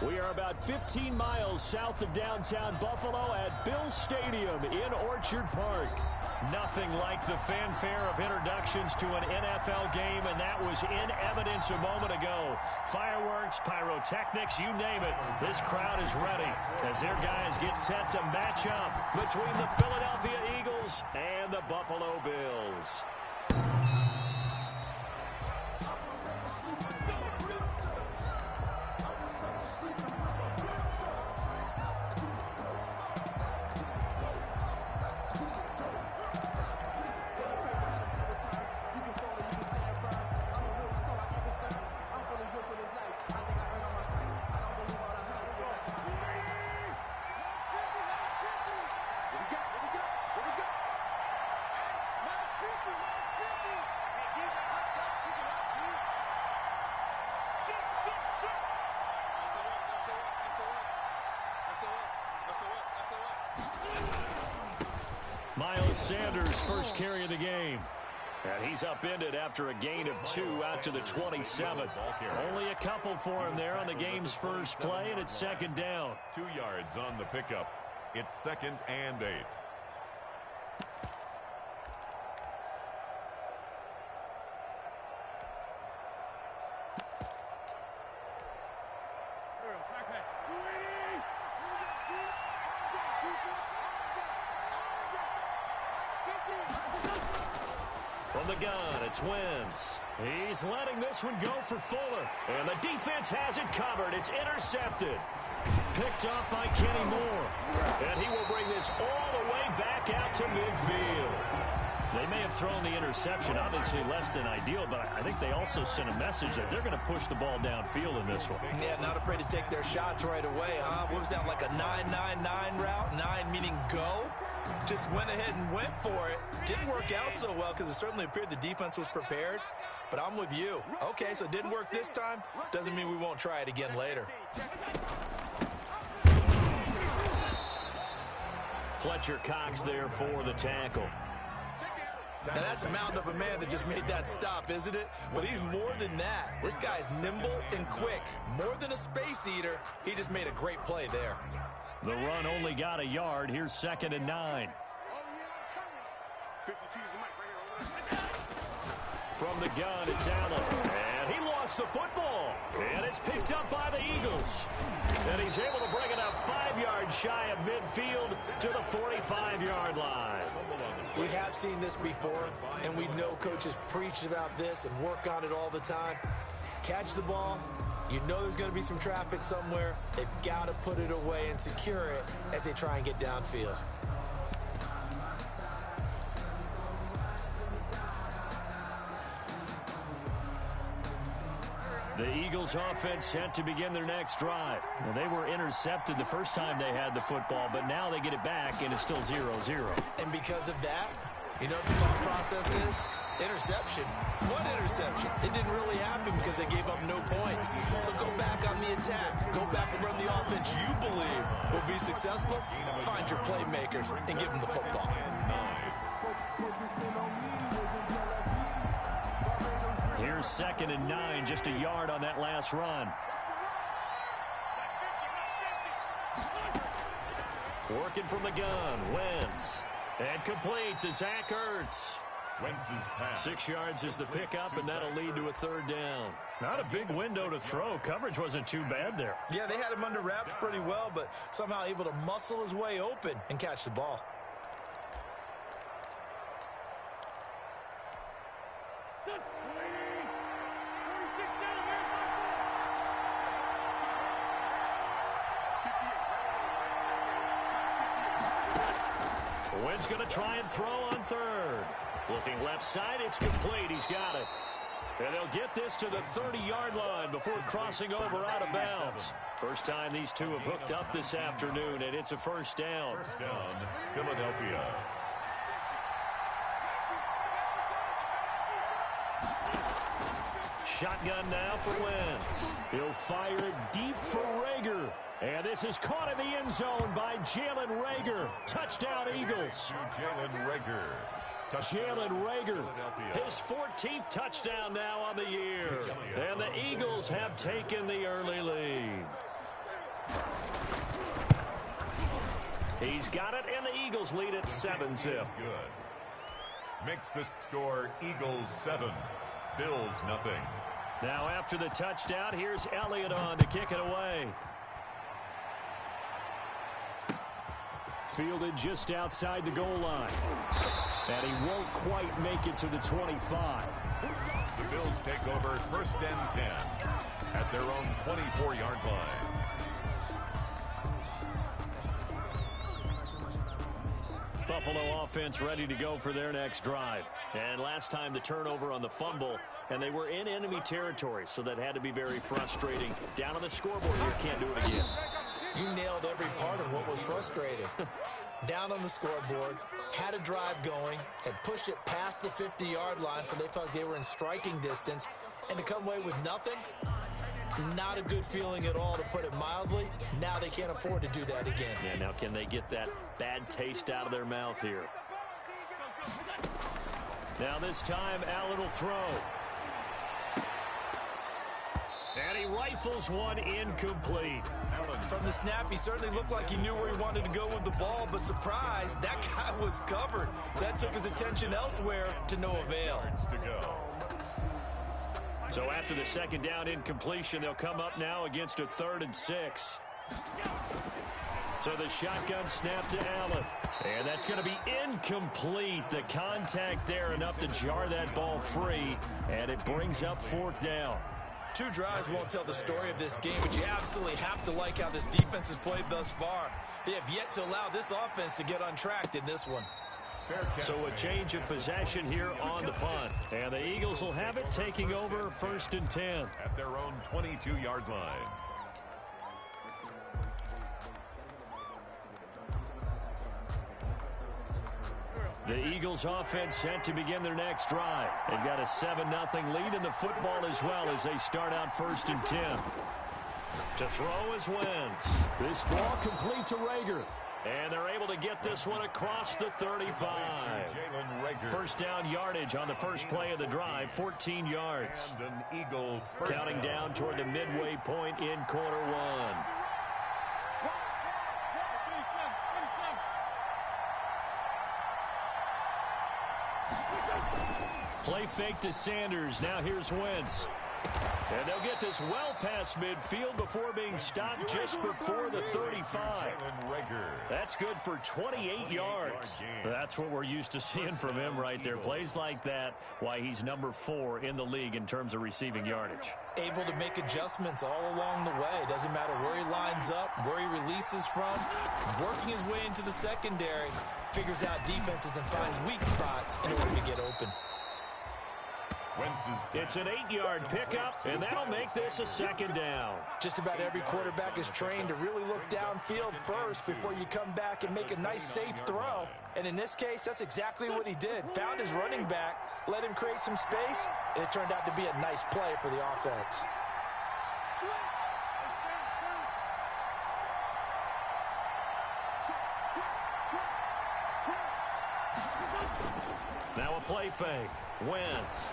We are about 15 miles south of downtown Buffalo at Bill Stadium in Orchard Park. Nothing like the fanfare of introductions to an NFL game, and that was in evidence a moment ago. Fireworks, pyrotechnics, you name it. This crowd is ready as their guys get set to match up between the Philadelphia Eagles and the Buffalo Bills. Miles Sanders first carry of the game. And he's upended after a gain of 2 out to the 27. Only a couple for him there on the game's first play, and it's second down. 2 yards on the pickup. It's 2nd and 8. From the gun, it's Wentz. He's letting this one go for Fuller. And the defense has it covered. It's intercepted. Picked up by Kenny Moore. And he will bring this all the way back out to midfield. They may have thrown the interception, obviously less than ideal, but I think they also sent a message that they're going to push the ball downfield in this one. Yeah, not afraid to take their shots right away, huh? What was that, like a 9-9-9 route? 9 meaning go? Just went ahead and went for it. Didn't work out so well because it certainly appeared the defense was prepared. But I'm with you. Okay, so it didn't work this time. Doesn't mean we won't try it again later. Fletcher Cox there for the tackle. Now that's a mountain of a man that just made that stop, isn't it? But he's more than that. This guy's nimble and quick. More than a space eater, he just made a great play there. The run only got a yard. Here's 2nd and 9. From the gun, it's Allen. And he lost the football. And it's picked up by the Eagles. And he's able to bring it up 5 yards shy of midfield to the 45-yard line. We have seen this before, and we know coaches preach about this and work on it all the time. Catch the ball. You know there's going to be some traffic somewhere. They've got to put it away and secure it as they try and get downfield. The Eagles offense set to begin their next drive. Well, they were intercepted the first time they had the football, but now they get it back, and it's still 0-0. And because of that, you know what the thought process is? Interception. What interception? It didn't really happen because they gave up no points. So go back on the attack. Go back and run the offense you believe will be successful. Find your playmakers and give them the football. Here's 2nd and 9, just a yard on that last run. Working from the gun, Wentz. And complete to Zach Ertz. Wentz's pass. 6 yards is the pickup, and that'll lead to a 3rd down. Not a big window to throw. Coverage wasn't too bad there. Yeah, they had him under wraps pretty well, but somehow able to muscle his way open and catch the ball. Wynn's going to try and throw on 3rd. Looking left side, it's complete. He's got it. And they'll get this to the 30-yard line before crossing over out of bounds. First time these two have hooked up this afternoon, and it's a 1st down. 1st down, Philadelphia. Shotgun now for Wentz. He'll fire it deep for Rager. And this is caught in the end zone by Jalen Rager. Touchdown, Eagles. Jalen Rager. Jalen Rager, his 14th touchdown now on the year. And the Eagles have taken the early lead. He's got it, and the Eagles lead at 7-zip. Good. Makes the score Eagles 7, Bills nothing. Now after the touchdown, here's Elliott on to kick it away. Fielded just outside the goal line. And he won't quite make it to the 25. The Bills take over 1st and 10 at their own 24-yard line. Buffalo offense ready to go for their next drive. And last time the turnover on the fumble, and they were in enemy territory, so that had to be very frustrating. Down on the scoreboard here, can't do it again. You nailed every part of what was frustrating. Down on the scoreboard, had a drive going, had pushed it past the 50-yard line, so they felt they were in striking distance, and to come away with nothing, not a good feeling at all, to put it mildly. Now they can't afford to do that again. Yeah, now can they get that bad taste out of their mouth here? Now this time, Allen will throw. And he rifles one incomplete. From the snap, he certainly looked like he knew where he wanted to go with the ball, but surprise, that guy was covered. So that took his attention elsewhere to no avail. So after the second down incompletion, they'll come up now against a 3rd and 6. So the shotgun snap to Allen. And that's going to be incomplete. The contact there enough to jar that ball free, and it brings up 4th down. 2 drives won't tell the story of this game, but you absolutely have to like how this defense has played thus far. They have yet to allow this offense to get untracked in this one. So a change of possession here on the punt. And the Eagles will have it, taking over 1st and 10. At their own 22-yard line. The Eagles offense set to begin their next drive. They've got a 7-0 lead in the football as well as they start out 1st and 10. To throw is Wentz. This ball complete to Rager. And they're able to get this one across the 35. 1st down yardage on the first play of the drive, 14 yards. Counting down toward the midway point in quarter 1. Play fake to Sanders. Now here's Wentz. And they'll get this well past midfield before being stopped just before the 35. That's good for 28 yards. That's what we're used to seeing from him right there. Plays like that, why he's number 4 in the league in terms of receiving yardage. Able to make adjustments all along the way. Doesn't matter where he lines up, where he releases from. Working his way into the secondary. Figures out defenses and finds weak spots in order to get open. It's an 8-yard pickup, and that'll make this a 2nd down. Just about every quarterback is trained to really look downfield first before you come back and make a nice, safe throw. And in this case, that's exactly what he did. Found his running back, let him create some space, and it turned out to be a nice play for the offense. Now a play fake. Wentz.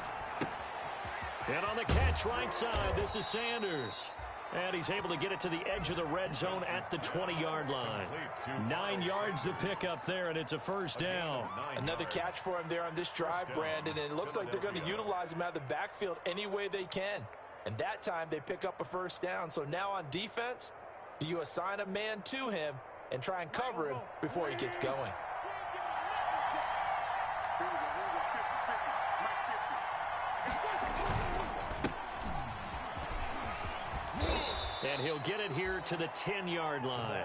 And on the catch right side, this is Sanders. And he's able to get it to the edge of the red zone at the 20-yard line. 9 yards to pick up there, and it's a 1st down. Another catch for him there on this drive, Brandon, and it looks like they're going to utilize him out of the backfield any way they can. And that time, they pick up a 1st down. So now on defense, do you assign a man to him and try and cover him before he gets going? And he'll get it here to the 10-yard line.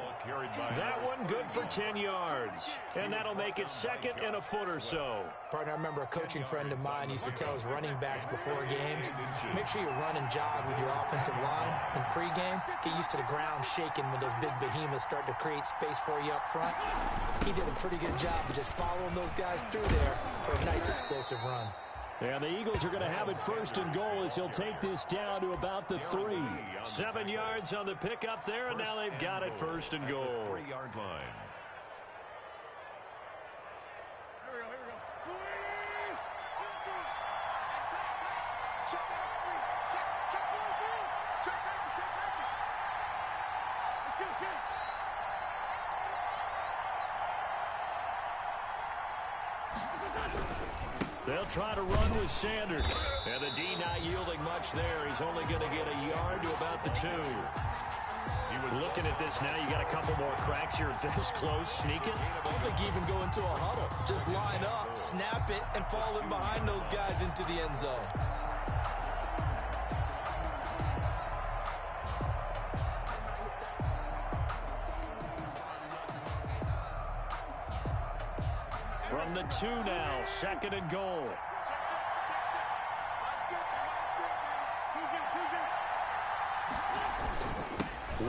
That one good for 10 yards. And that'll make it 2nd and a foot or so. Partner, I remember a coaching friend of mine used to tell his running backs before games, make sure you run and jog with your offensive line in pregame. Get used to the ground shaking when those big behemoths start to create space for you up front. He did a pretty good job of just following those guys through there for a nice explosive run. And the Eagles are going to have it 1st and goal as he'll take this down to about the 3. 7 yards on the pickup there, and now they've got it 1st and goal. 3-yard line. They'll try to run with Sanders. And the D not yielding much there. He's only going to get a yard to about the 2. He was looking at this now. You got a couple more cracks here this close. Sneak it. I don't think you even go into a huddle. Just line up, snap it, and fall in behind those guys into the end zone. From the 2 now, 2nd and goal.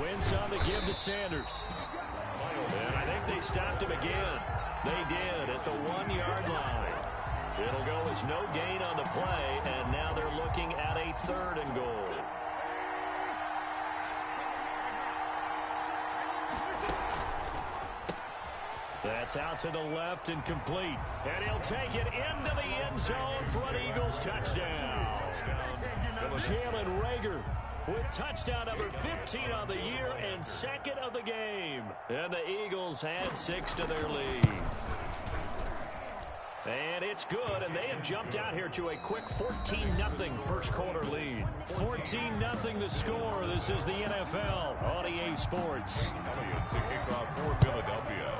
Wentz on the give to Sanders. And I think they stopped him again. They did at the 1-yard line. It'll go as no gain on the play, and now they're looking at a 3rd and goal. That's out to the left and complete. And he'll take it into the end zone for an Eagles touchdown. Jalen Reagor with touchdown number 15 on the year and 2nd of the game. And the Eagles had 6 to their lead. And it's good, and they have jumped out here to a quick 14-0 first quarter lead. 14-0 the score. This is the NFL on EA Sports. To kick off for Philadelphia.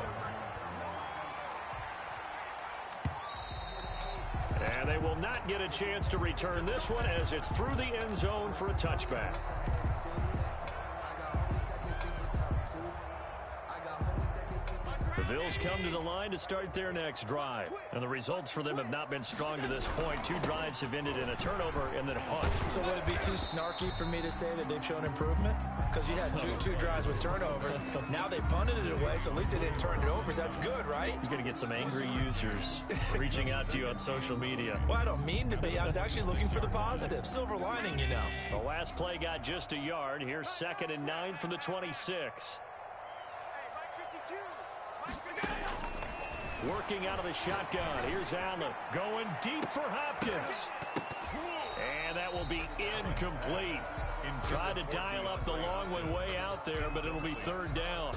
And they will not get a chance to return this one as it's through the end zone for a touchback. The Bills come to the line to start their next drive. And the results for them have not been strong to this point. 2 drives have ended in a turnover and then a punt. So would it be too snarky for me to say that they've shown improvement? Because you had two drives with turnovers. Now they punted it away, so at least they didn't turn it over. So that's good, right? You're going to get some angry users reaching out to you on social media. Well, I don't mean to be. I was actually looking for the positive. Silver lining, you know. The last play got just a yard. Here's 2nd and 9 from the 26. Working out of the shotgun. Here's Allen going deep for Hopkins. And that will be incomplete. Tried to dial up the long one way out there, but it'll be 3rd down.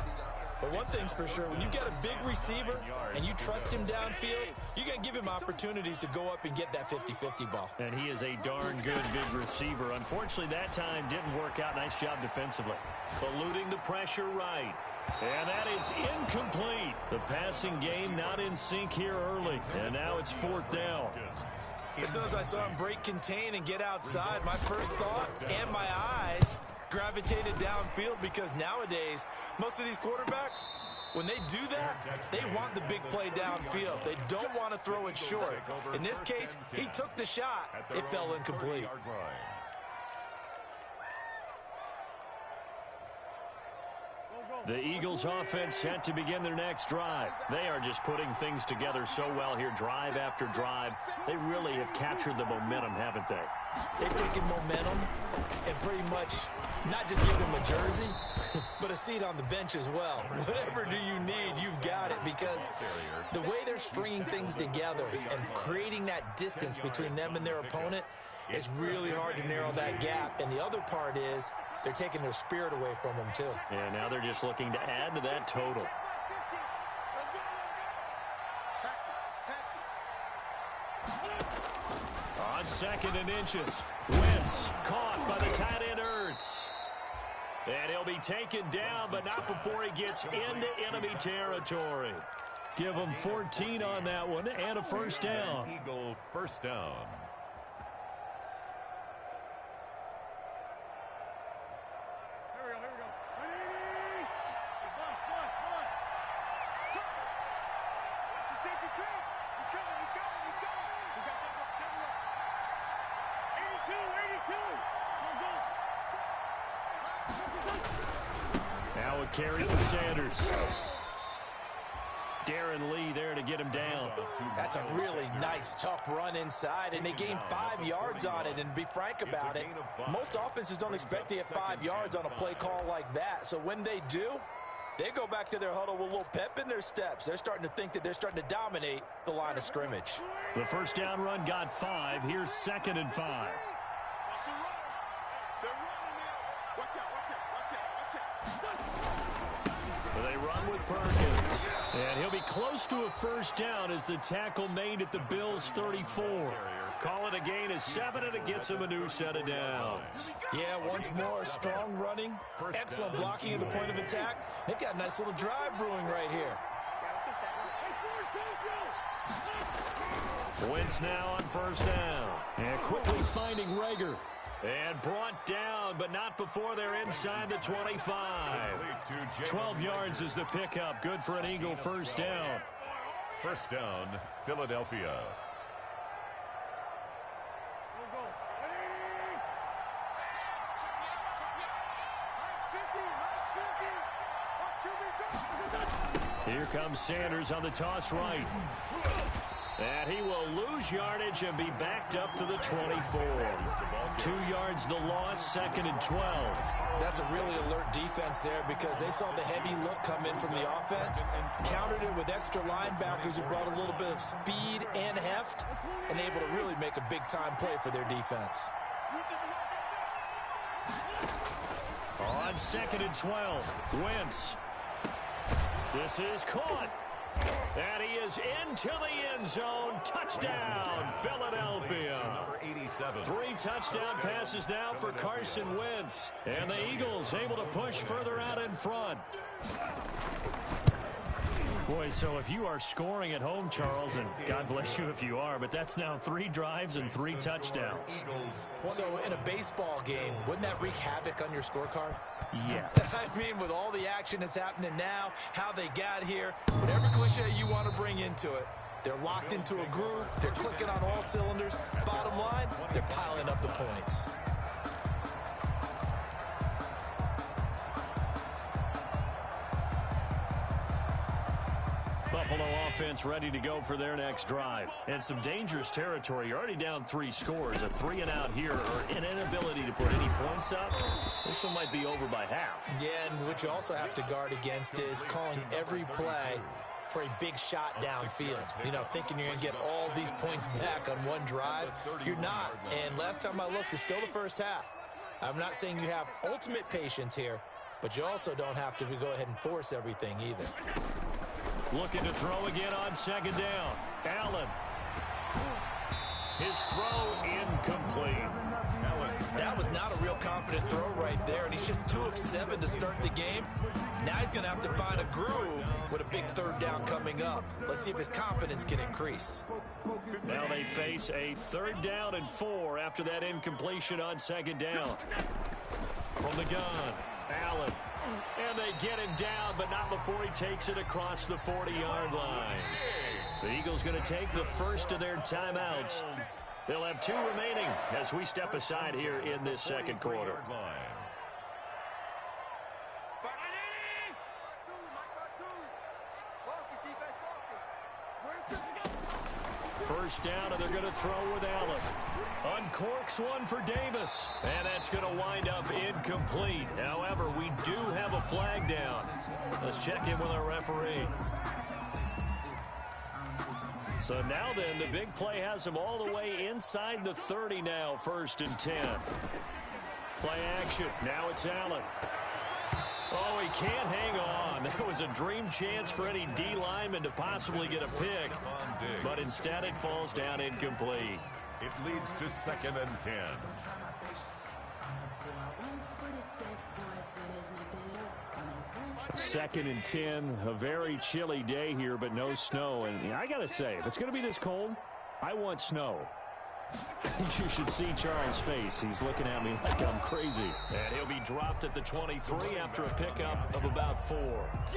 But one thing's for sure, when you get a big receiver and you trust him downfield, you're going to give him opportunities to go up and get that 50-50 ball. And he is a darn good big receiver. Unfortunately, that time didn't work out. Nice job defensively. Eluding the pressure right. And that is incomplete. The passing game not in sync here early. And now it's 4th down. As soon as I saw him break contain and get outside, my first thought and my eyes gravitated downfield, because nowadays, most of these quarterbacks, when they do that, they want the big play downfield. They don't want to throw it short. In this case, he took the shot. It fell incomplete. The Eagles offense set to begin their next drive. They are just putting things together so well here, drive after drive. They really have captured the momentum, haven't they? They've taken momentum and pretty much not just give him a jersey, but a seat on the bench as well. Whatever do you need, you've got it, because the way they're stringing things together and creating that distance between them and their opponent, it's really hard to narrow that gap. And the other part is they're taking their spirit away from them, too. And now they're just looking to add to that total. On 2nd and inches, Wentz caught by the tight end Ertz. And he'll be taken down, but not before he gets into enemy territory. Give him 14 on that one and a 1st down. Eagle 1st down. Now a carry for Sanders. Darren Lee there to get him down. That's a really nice, tough run inside, and they gained 5 yards on it. And to be frank about it, most offenses don't expect to get 5 yards on a play call like that. So when they do, they go back to their huddle with a little pep in their steps. They're starting to think that they're starting to dominate the line of scrimmage. The 1st down run got 5. Here's 2nd and 5. They run with Perkins. And he'll be close to a first down as the tackle made at the Bills' 34. Call it a gain of 7, and it gets him a new set of downs. Yeah, once more, strong running, excellent blocking at the point of attack. They've got a nice little drive brewing right here. Wentz now on first down. And quickly finding Rager. And brought down, but not before they're inside the 25. 12 yards is the pickup. Good for an Eagle first down. First down, Philadelphia. Here comes Sanders on the toss right. And he will lose yardage and be backed up to the 24. 2 yards the loss, 2nd and 12. That's a really alert defense there because they saw the heavy look come in from the offense, countered it with extra linebackers who brought a little bit of speed and heft, and able to really make a big-time play for their defense. On 2nd and 12, Wentz. This is caught. And he is into the end zone. Touchdown, Philadelphia. Number 87. 3 touchdown passes now for Carson Wentz. And the Eagles able to push further out in front. Boy, so if you are scoring at home, Charles, and God bless you if you are, but that's now 3 drives and 3 touchdowns. So in a baseball game, wouldn't that wreak havoc on your scorecard? Yeah. I mean, with all the action that's happening now, how they got here, whatever cliche you want to bring into it, they're locked into a groove, they're clicking on all cylinders. Bottom line, they're piling up the points. Buffalo offense ready to go for their next drive. And some dangerous territory. You're already down 3 scores. A 3-and-out here or an inability to put any points up. This one might be over by half. Yeah, and what you also have to guard against is calling every play for a big shot downfield. You know, thinking you're going to get all these points back on one drive. You're not. And last time I looked, it's still the first half. I'm not saying you have ultimate patience here, but you also don't have to go ahead and force everything either. Looking to throw again on 2nd down. Allen. His throw incomplete. That was not a real confident throw right there, and he's just 2 of 7 to start the game. Now he's going to have to find a groove with a big 3rd down coming up. Let's see if his confidence can increase. Now they face a 3rd down and 4 after that incompletion on 2nd down. From the gun, Allen. And they get him down, but not before he takes it across the 40-yard line. The Eagles going to take the first of their timeouts. They'll have 2 remaining as we step aside here in this 2nd quarter. First down, and they're going to throw with Allen. Uncorks one for Davis. And that's going to wind up incomplete. However, we do have a flag down. Let's check in with our referee. So now then, the big play has them all the way inside the 30 now, 1st and 10. Play action. Now it's Allen. Oh, he can't hang on. That was a dream chance for any D lineman to possibly get a pick. But instead it falls down incomplete. It leads to 2nd and 10. Second and 10, a very chilly day here, but no snow. And I got to say, if it's going to be this cold, I want snow. You should see Charles' face. He's looking at me like I'm crazy. And he'll be dropped at the 23 after a pickup of about 4.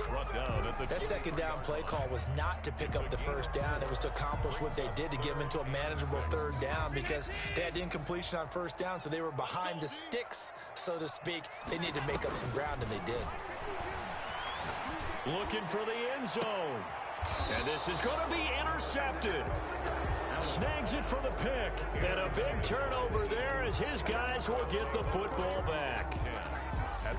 Brought down at the that 2nd down play call was not to pick up the 1st down. It was to accomplish what they did to get them into a manageable 3rd down because they had incompletion on 1st down, so they were behind the sticks, so to speak. They needed to make up some ground, and they did. Looking for the end zone. And this is going to be intercepted. Snags it for the pick. And a big turnover there as his guys will get the football back.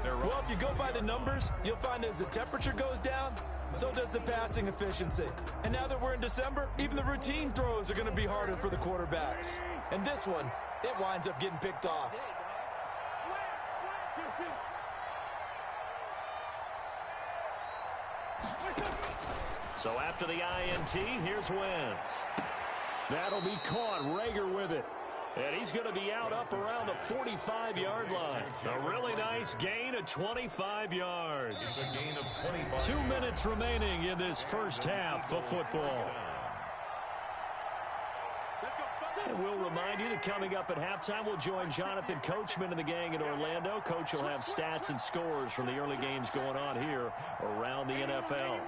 Well, if you go by the numbers, you'll find as the temperature goes down, so does the passing efficiency. And now that we're in December, even the routine throws are going to be harder for the quarterbacks. And this one, it winds up getting picked off. So after the INT, here's Wentz. That'll be caught. Rager with it. And he's going to be out up around the 45-yard line. A really nice gain of 25 yards. 2 minutes remaining in this first half of football. And we'll remind you that coming up at halftime, we'll join Jonathan Coachman and the gang in Orlando. Coach will have stats and scores from the early games going on here around the NFL.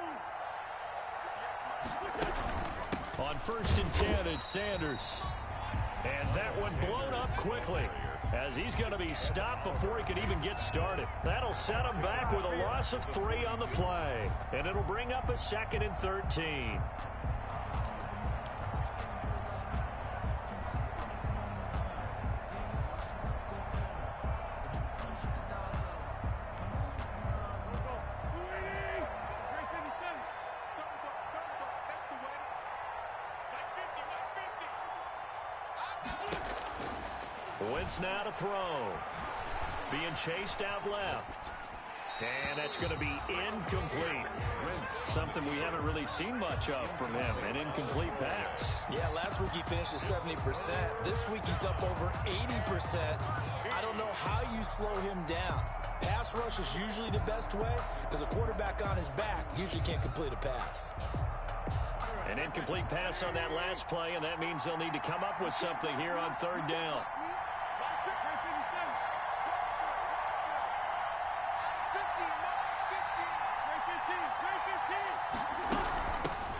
On 1st and 10, it's Sanders. And that one blown up quickly as he's going to be stopped before he can even get started. That'll set him back with a loss of 3 on the play. And it'll bring up a 2nd and 13. Wentz now to throw. Being chased out left. And that's going to be incomplete. Something we haven't really seen much of from him, an incomplete pass. Yeah, last week he finished at 70%. This week he's up over 80%. I don't know how you slow him down. Pass rush is usually the best way because a quarterback on his back usually can't complete a pass. An incomplete pass on that last play, and that means they'll need to come up with something here on 3rd down.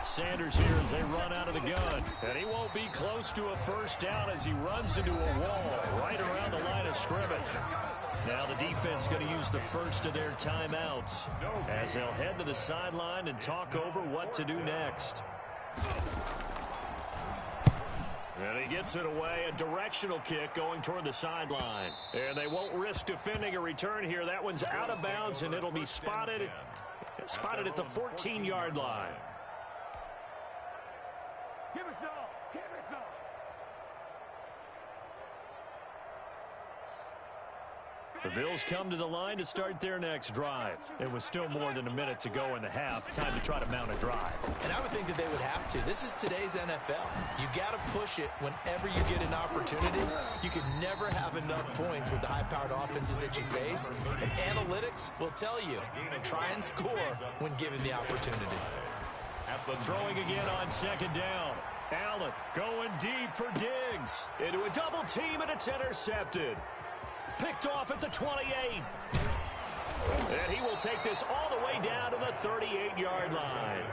Sanders here as they run out of the gun. And he won't be close to a first down as he runs into a wall right around the line of scrimmage. Now the defense going to use the first of their timeouts as they'll head to the sideline and talk over what to do next. And he gets it away, a directional kick going toward the sideline. And they won't risk defending a return here. That one's out of bounds, and it'll be spotted at the 14-yard line. Give us all. Give us all. The Bills come to the line to start their next drive. It was still more than a minute to go in the half. Time to try to mount a drive. And I would think that they would have to. This is today's NFL. You got to push it whenever you get an opportunity. You can never have enough points with the high-powered offenses that you face. And analytics will tell you, try and score when given the opportunity. Throwing again on 2nd down. Allen going deep for Diggs. Into a double team, and it's intercepted. Picked off at the 28. And he will take this all the way down to the 38-yard line.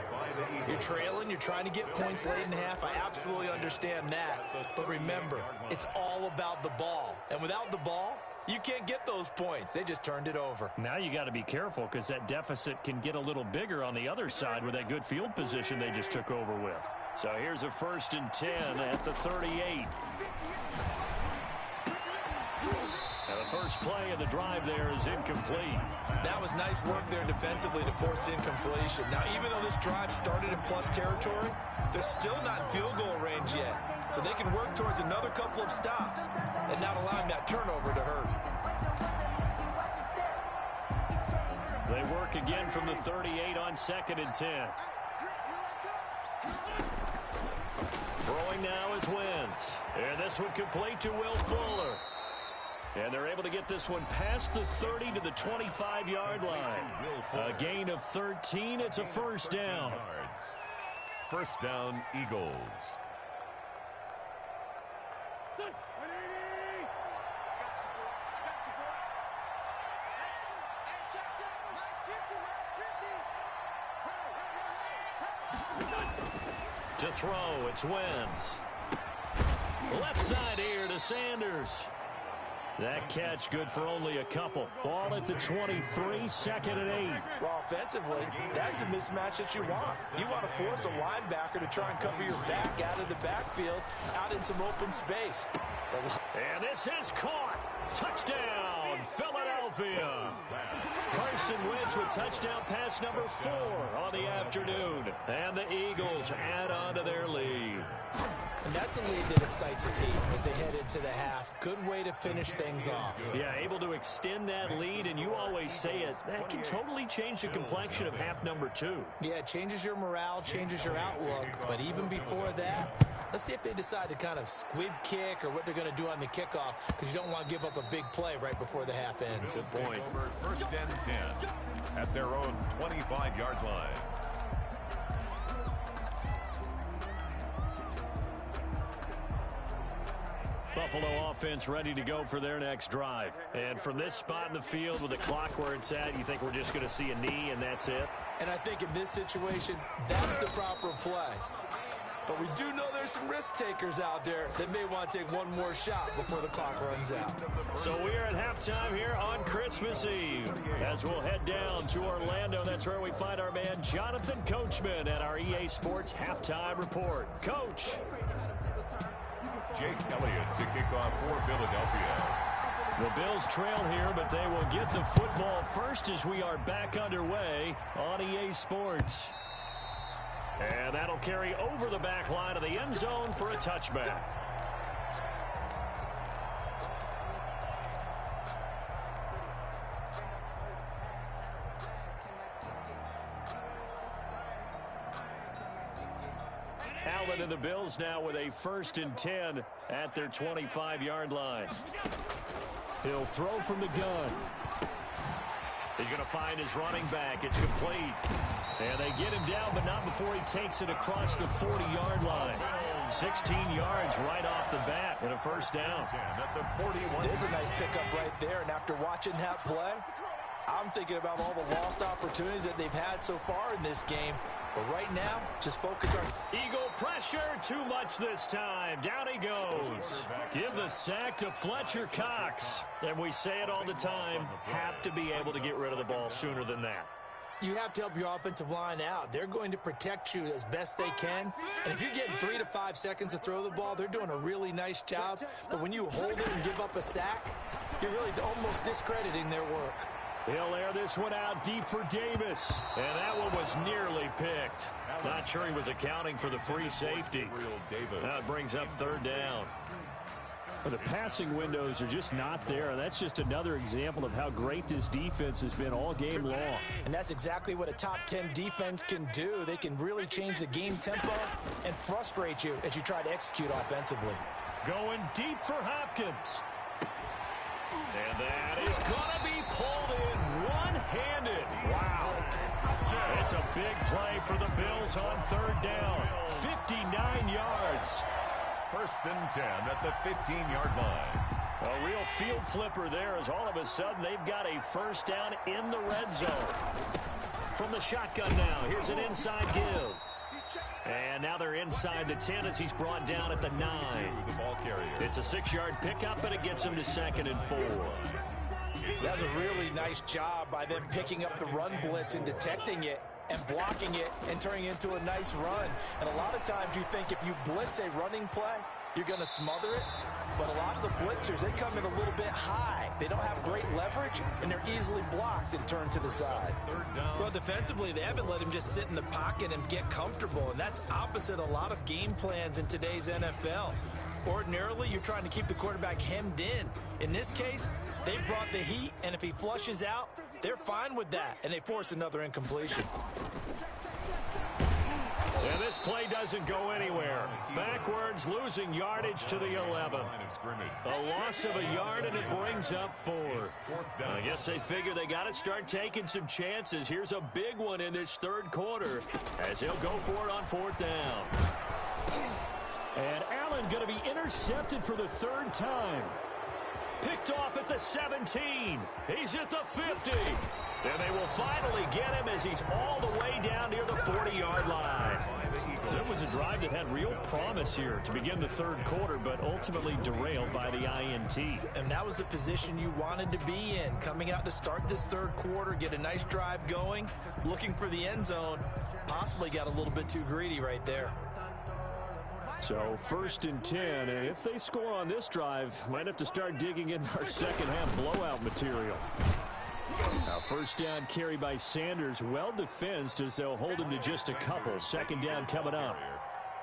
You're trailing. You're trying to get points late in the half. I absolutely understand that. But remember, it's all about the ball. And without the ball, you can't get those points. They just turned it over. Now you got to be careful because that deficit can get a little bigger on the other side with that good field position they just took over with. So here's a 1st and 10 at the 38. Now the first play of the drive there is incomplete. That was nice work there defensively to force incompletion. Now, even though this drive started in plus territory, they're still not in field goal range yet. So they can work towards another couple of stops and not allowing that turnover to hurt. They work again from the 38 on 2nd and 10. Throwing now is Wentz. And this one complete to Will Fuller. And they're able to get this one past the 30 to the 25-yard line. A gain of 13. It's a 1st down. 1st down, Eagles. To throw, it's Wentz. Left side here to Sanders. That catch good for only a couple. Ball at the 23, 2nd and 8. Well, offensively, that's the mismatch that you want. You want to force a linebacker to try and cover your back out of the backfield, out in some open space. And this is caught. Touchdown, Philadelphia. Carson Wentz with touchdown pass number 4 on the afternoon. And the Eagles add on to their lead. And that's a lead that excites a team as they head into the half. Good way to finish things off. Yeah, able to extend that lead, and you always say it, that can totally change the complexion of half number 2. Yeah, it changes your morale, changes your outlook. But even before that, let's see if they decide to kind of squib kick or what they're going to do on the kickoff, because you don't want to give up a big play right before the half ends. Good point. Over first and 10 at their own 25-yard line. Buffalo offense ready to go for their next drive. And from this spot in the field with the clock where it's at, you think we're just going to see a knee and that's it? And I think in this situation, that's the proper play. But we do know there's some risk takers out there that may want to take one more shot before the clock runs out. So we are at halftime here on Christmas Eve. As we'll head down to Orlando, that's where we find our man Jonathan Coachman at our EA Sports Halftime Report. Coach. Jake Elliott to kick off for Philadelphia. The Bills trail here, but they will get the football first as we are back underway on EA Sports. And that'll carry over the back line of the end zone for a touchback. Allen and the Bills now with a 1st and 10 at their 25-yard line. He'll throw from the gun. He's going to find his running back. It's complete. And they get him down, but not before he takes it across the 40-yard line. 16 yards right off the bat and a 1st down. There's a nice pickup right there, and after watching that play, I'm thinking about all the lost opportunities that they've had so far in this game. But right now, just focus on... Eagle pressure, too much this time. Down he goes. Give the sack to Fletcher Cox. And we say it all the time, have to be able to get rid of the ball sooner than that. You have to help your offensive line out. They're going to protect you as best they can. And if you're getting 3 to 5 seconds to throw the ball, they're doing a really nice job. But when you hold it and give up a sack, you're really almost discrediting their work. He'll air this one out deep for Davis. And that one was nearly picked. Not sure he was accounting for the free safety. That brings up 3rd down. But the passing windows are just not there. And that's just another example of how great this defense has been all game long. And that's exactly what a top 10 defense can do. They can really change the game tempo and frustrate you as you try to execute offensively. Going deep for Hopkins. And that is going to be pulled in one-handed. Wow. It's a big play for the Bills on 3rd down. 59 yards. 1st and 10 at the 15-yard line. A real field flipper there as all of a sudden they've got a 1st down in the red zone. From the shotgun now, here's an inside give. And now they're inside the 10 as he's brought down at the 9. The ball carrier. It's a 6-yard pickup, and it gets him to 2nd and 4. That's a really nice job by them picking up the run blitz and detecting it and blocking it and turning it into a nice run. And a lot of times you think if you blitz a running play, you're going to smother it. But a lot of the blitzers, they come in a little bit high. They don't have great leverage, and they're easily blocked and turned to the side. Well, defensively, they haven't let him just sit in the pocket and get comfortable, and that's opposite a lot of game plans in today's NFL. Ordinarily, you're trying to keep the quarterback hemmed in. In this case, they brought the heat, and if he flushes out, they're fine with that, and they force another incompletion. And this play doesn't go anywhere. Backwards, losing yardage to the 11. A loss of a yard, and it brings up 4th. I guess they figure they got to start taking some chances. Here's a big one in this 3rd quarter as he'll go for it on 4th down. And Allen going to be intercepted for the 3rd time. Picked off at the 17. He's at the 50. And they will finally get him as he's all the way down near the 40-yard line. So it was a drive that had real promise here to begin the 3rd quarter, but ultimately derailed by the INT. And that was the position you wanted to be in. Coming out to start this 3rd quarter, get a nice drive going, looking for the end zone. Possibly got a little bit too greedy right there. So 1st and 10, and if they score on this drive, might have to start digging in our second half blowout material. Now 1st down carry by Sanders, well defensed as they'll hold him to just a couple. 2nd down coming up.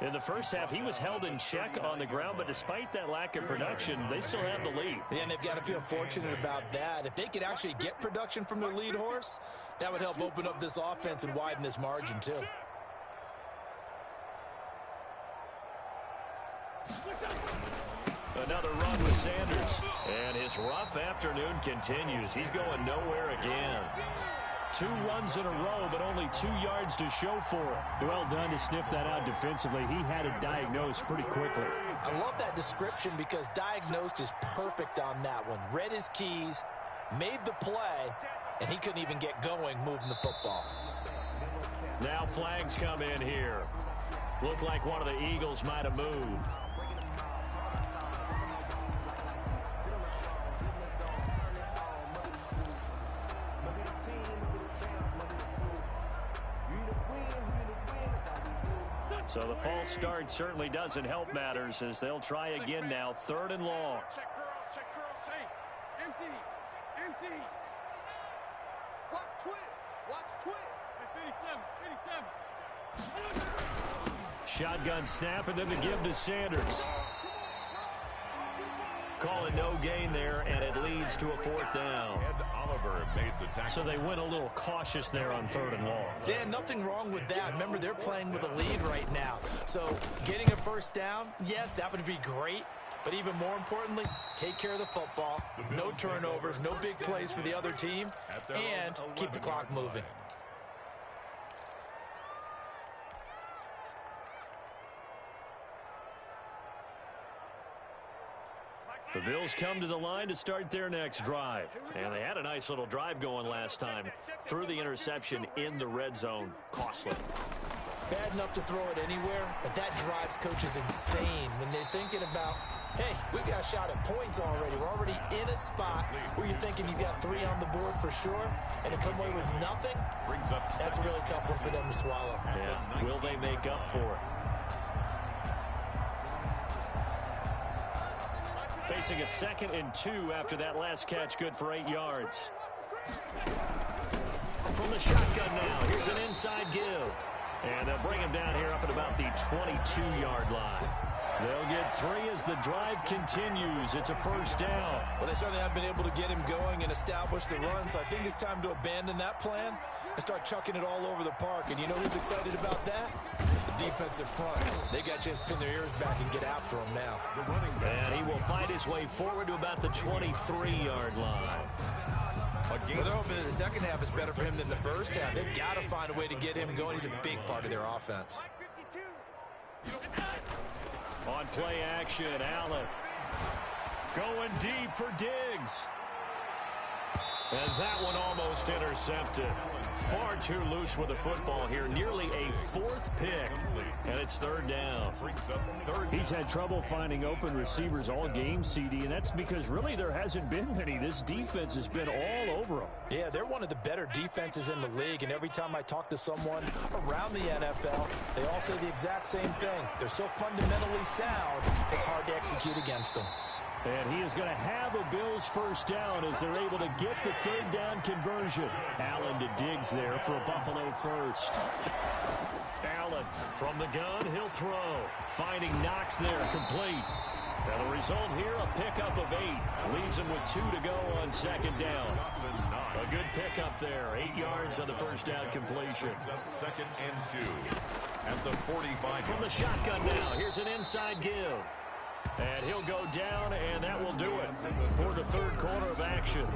In the first half, he was held in check on the ground, but despite that lack of production, they still have the lead. Yeah, and they've got to feel fortunate about that. If they could actually get production from their lead horse, that would help open up this offense and widen this margin too. Another run with Sanders. And his rough afternoon continues. He's going nowhere again. 2 runs in a row, but only 2 yards to show for it. Well done to sniff that out defensively. He had it diagnosed pretty quickly. I love that description because diagnosed is perfect on that one. Read his keys, made the play, and he couldn't even get going moving the football. Now flags come in here. Looked like one of the Eagles might have moved. So the false start certainly doesn't help matters as they'll try again now. 3rd and long. Check curl, say. Empty. Empty. Watch twist. Hey, 57. Shotgun snap and then the give to Sanders. Calling no gain there, and it leads to a 4th down. Ed Oliver made the tackle. So they went a little cautious there on 3rd and long. Yeah, nothing wrong with that. Remember, they're playing with a lead right now. So getting a 1st down, yes, that would be great. But even more importantly, take care of the football. No turnovers, no big plays for the other team, and keep the clock moving. The Bills come to the line to start their next drive. And they had a nice little drive going last time. Threw the interception in the red zone. Costly. Bad enough to throw it anywhere, but that drives coaches insane when they're thinking about, hey, we've got a shot at points already. We're already in a spot where you're thinking you've got 3 on the board for sure, and to come away with nothing, that's a really tough one for them to swallow. Yeah. Will they make up for it? Facing a 2nd and 2 after that last catch, good for 8 yards. From the shotgun now, here's an inside give. And they'll bring him down here up at about the 22-yard line. They'll get 3 as the drive continues. It's a 1st down. Well, they certainly haven't been able to get him going and establish the run, so I think it's time to abandon that plan and start chucking it all over the park. And you know who's excited about that? The defensive front. They got to just pin their ears back and get after him now. And he will find his way forward to about the 23-yard line. Well, they're hoping that the second half is better for him than the first half. They've got to find a way to get him going. He's a big part of their offense. On play action, Allen. Going deep for Diggs. And that one almost intercepted. Far too loose with the football here. Nearly a 4th pick. And it's 3rd down. He's had trouble finding open receivers all game, CD, and that's because really there hasn't been many. This defense has been all over them. Yeah, they're one of the better defenses in the league, and every time I talk to someone around the NFL, they all say the exact same thing. They're so fundamentally sound, it's hard to execute against them. And he is going to have a Bills 1st down as they're able to get the 3rd down conversion. Allen to Diggs there for a Buffalo 1st. Allen from the gun, he'll throw. Finding Knox there, complete. And the result here, a pickup of 8. Leaves him with 2 to go on 2nd down. A good pickup there. 8 yards on the 1st down completion. 2nd and 2 at the 45. From the shotgun now, here's an inside give. And he'll go down, and that will do it for the 3rd quarter of action.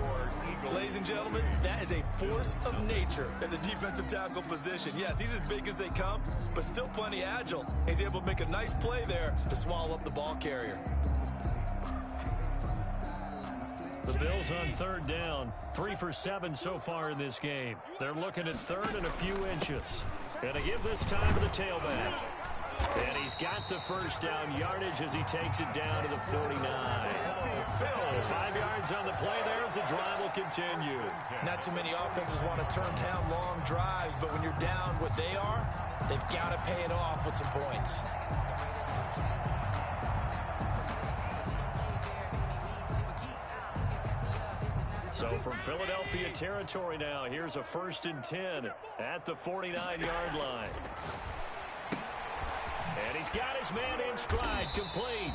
Ladies and gentlemen, that is a force of nature in the defensive tackle position. Yes, he's as big as they come, but still plenty agile. He's able to make a nice play there to swallow up the ball carrier. The Bills on 3rd down, 3 for 7 so far in this game. They're looking at 3rd and a few inches. And to give this time to the tailback. And he's got the 1st down yardage as he takes it down to the 49. 5 yards on the play there as the drive will continue. Not too many offenses want to turn down long drives, but when you're down what they are, they've got to pay it off with some points. So from Philadelphia territory now, here's a 1st and 10 at the 49-yard line. And he's got his man in stride, complete.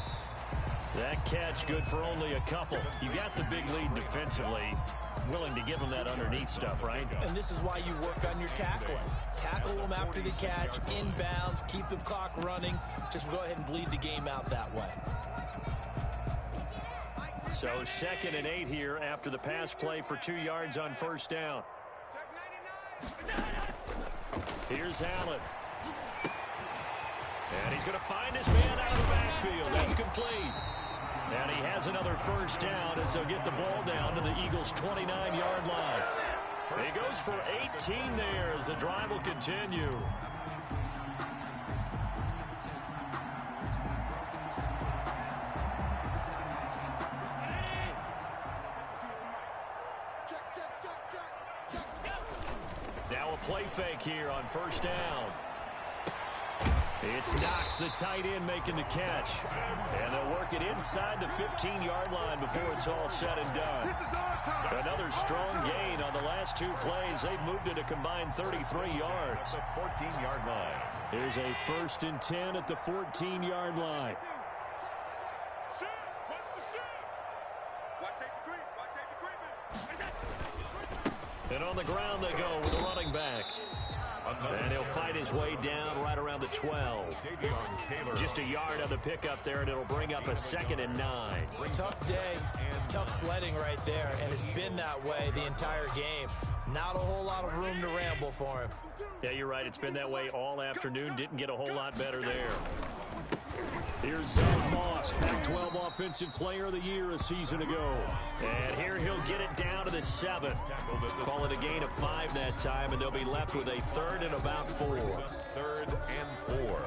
That catch good for only a couple. You got the big lead defensively. Willing to give him that underneath stuff, right? And this is why you work on your tackling. Tackle them after the catch, inbounds, keep the clock running. Just go ahead and bleed the game out that way. So 2nd and 8 here after the pass play for 2 yards on first down. Here's Allen. And he's going to find his man out of the backfield. That's complete. And he has another first down as they'll get the ball down to the Eagles' 29-yard line. He goes for 18 there as the drive will continue. Now a play fake here on first down. It's Knox, the tight end, making the catch. And they'll work it inside the 15-yard line before it's all said and done. Another strong gain on the last 2 plays. They've moved it a combined 33 yards. The 14-yard line. Here's a 1st and 10 at the 14-yard line. And on the ground they go with a running back. And he'll fight his way down right around the 12. Just a yard on the pickup there, and it'll bring up a 2nd and 9. Tough day, tough sledding right there, and it's been that way the entire game. Not a whole lot of room to ramble for him. Yeah, you're right. It's been that way all afternoon. Didn't get a whole lot better there. Here's Zach Moss, Pac-12 Offensive Player of the Year a season ago. And here he'll get it down to the 7. Call it a gain of 5 that time, and they'll be left with a 3rd and about 4. 3rd and 4.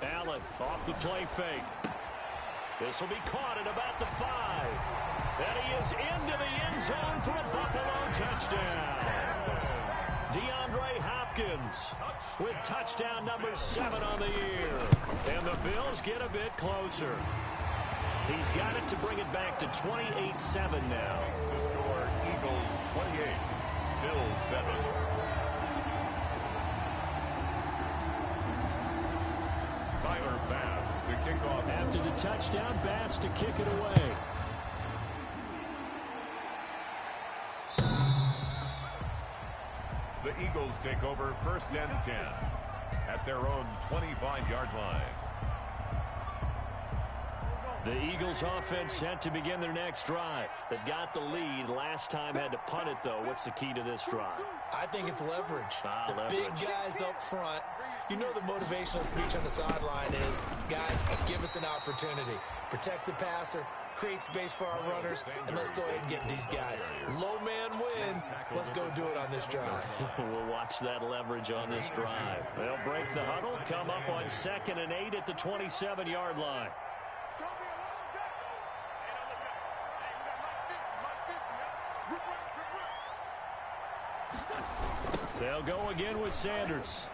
Allen off the play fake. This will be caught at about the 5. And he is into the end zone for a Buffalo touchdown. DeAndre Hopkins with touchdown number 7 on the year. And the Bills get a bit closer. He's got it to bring it back to 28-7 now. The score, Eagles 28, Bills 7. Tyler Bass to kick off. After the touchdown, Bass to kick it away. The Eagles take over 1st and 10 at their own 25-yard line. The Eagles offense set to begin their next drive. They've got the lead. Last time had to punt it, though. What's the key to this drive? I think it's leverage. Leverage. Big guys up front. You know the motivational speech on the sideline is, guys, give us an opportunity. Protect the passer, create space for our runners, and let's go ahead and get these guys. Low man wins. Let's go do it on this drive. We'll watch that leverage on this drive. They'll break the huddle, come up on 2nd and 8 at the 27-yard line. They'll go again with Sanders.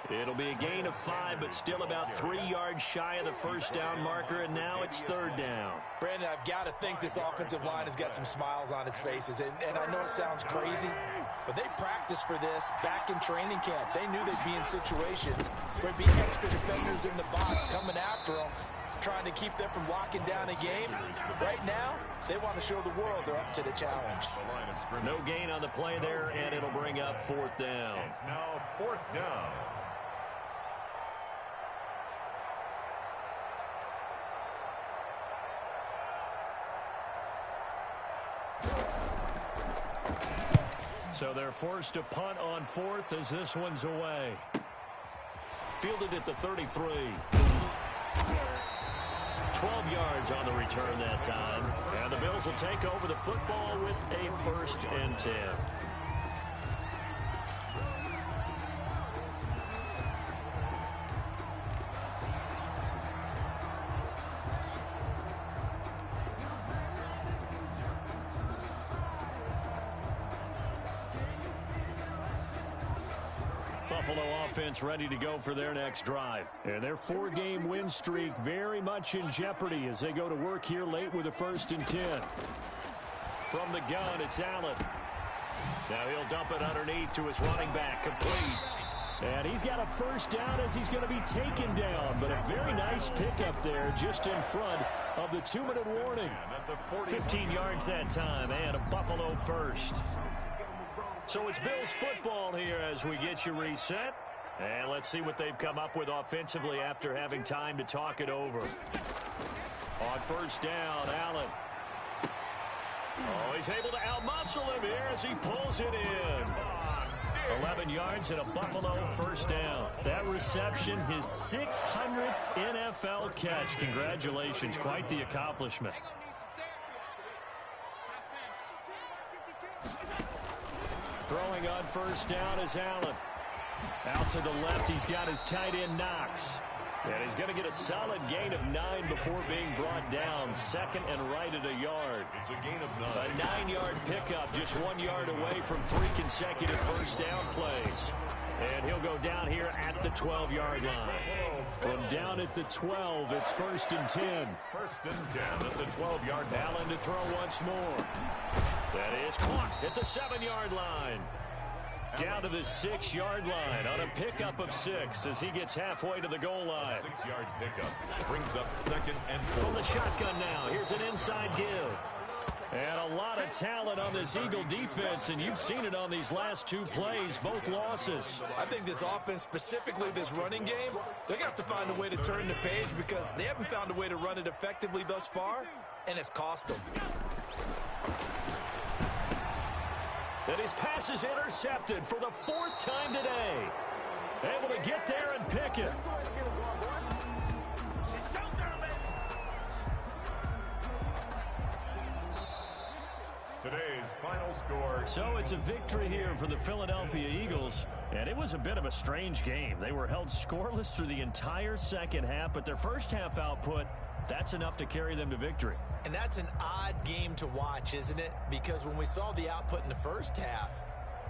It'll be a gain of 5, but still about 3 yards shy of the first down marker, and now it's 3rd down. Brandon, I've got to think this offensive line has got some smiles on its faces, and I know it sounds crazy, but they practiced for this back in training camp. They knew they'd be in situations where there'd be extra defenders in the box coming after them, trying to keep them from locking down a game. Right now, they want to show the world they're up to the challenge. No gain on the play there, and it'll bring up 4th down. It's now 4th down. So they're forced to punt on 4th as this one's away. Fielded at the 33. 12 yards on the return that time. And the Bills will take over the football with a 1st and 10. Buffalo offense ready to go for their next drive. And their 4-game win streak very much in jeopardy as they go to work here late with a 1st and 10. From the gun, it's Allen. Now he'll dump it underneath to his running back, complete. And he's got a 1st down as he's going to be taken down. But a very nice pickup there just in front of the 2-minute warning. 15 yards that time and a Buffalo 1st. So it's Bills football here as we get you reset. And let's see what they've come up with offensively after having time to talk it over. On 1st down, Allen. Oh, he's able to outmuscle him here as he pulls it in. 11 yards and a Buffalo 1st down. That reception, his 600th NFL catch. Congratulations. Quite the accomplishment. Throwing on 1st down is Allen. Out to the left, he's got his tight end Knox. And he's going to get a solid gain of 9 before being brought down. 2nd and right at a yard. It's a gain of 9. A 9-yard pickup, just 1 yard away from 3 consecutive 1st down plays. And he'll go down here at the 12-yard line. From down at the 12, it's 1st and 10. 1st and 10 at the 12-yard line. Allen to throw once more. That is caught at the 7-yard line. Down to the 6-yard line on a pickup of 6 as he gets halfway to the goal line. 6-yard pickup brings up 2nd and 4. From the shotgun now, here's an inside give. And a lot of talent on this Eagle defense, and you've seen it on these last 2 plays, both losses. I think this offense, specifically this running game, they're going to have to find a way to turn the page because they haven't found a way to run it effectively thus far, and it's cost them. And his pass is intercepted for the 4th time today. Able to get there and pick it. Today's final score. So it's a victory here for the Philadelphia Eagles. And it was a bit of a strange game. They were held scoreless through the entire 2nd half, but their 1st half output, that's enough to carry them to victory. And that's an odd game to watch, isn't it? Because when we saw the output in the 1st half,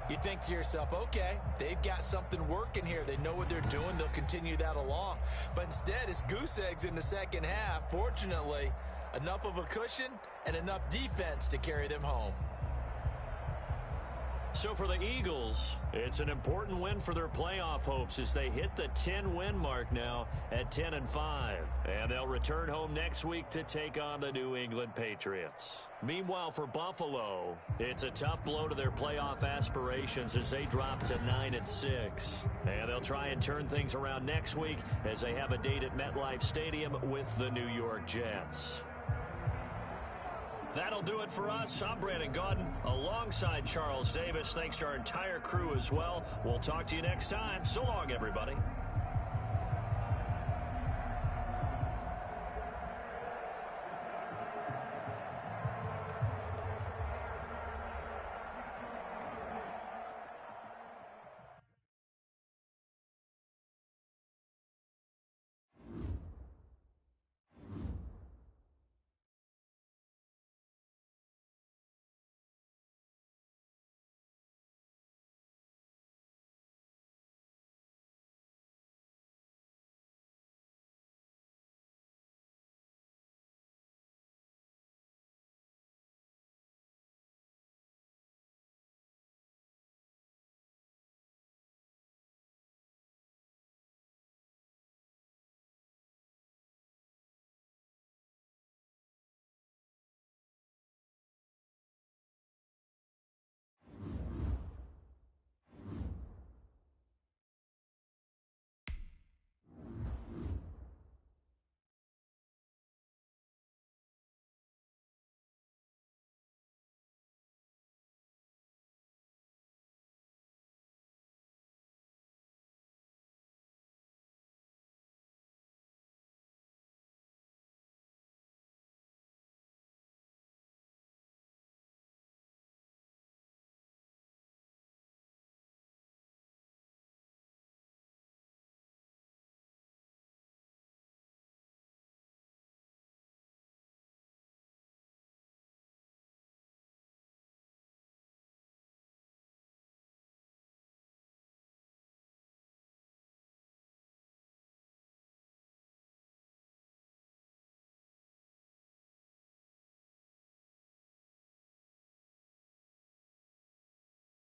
you think to yourself, okay, they've got something working here. They know what they're doing. They'll continue that along. But instead, it's goose eggs in the 2nd half. Fortunately, enough of a cushion and enough defense to carry them home. So for the Eagles, it's an important win for their playoff hopes as they hit the 10-win mark now at 10-5. And they'll return home next week to take on the New England Patriots. Meanwhile, for Buffalo, it's a tough blow to their playoff aspirations as they drop to 9-6. And they'll try and turn things around next week as they have a date at MetLife Stadium with the New York Jets. That'll do it for us. I'm Brandon Gaudin alongside Charles Davis. Thanks to our entire crew as well. We'll talk to you next time. So long, everybody.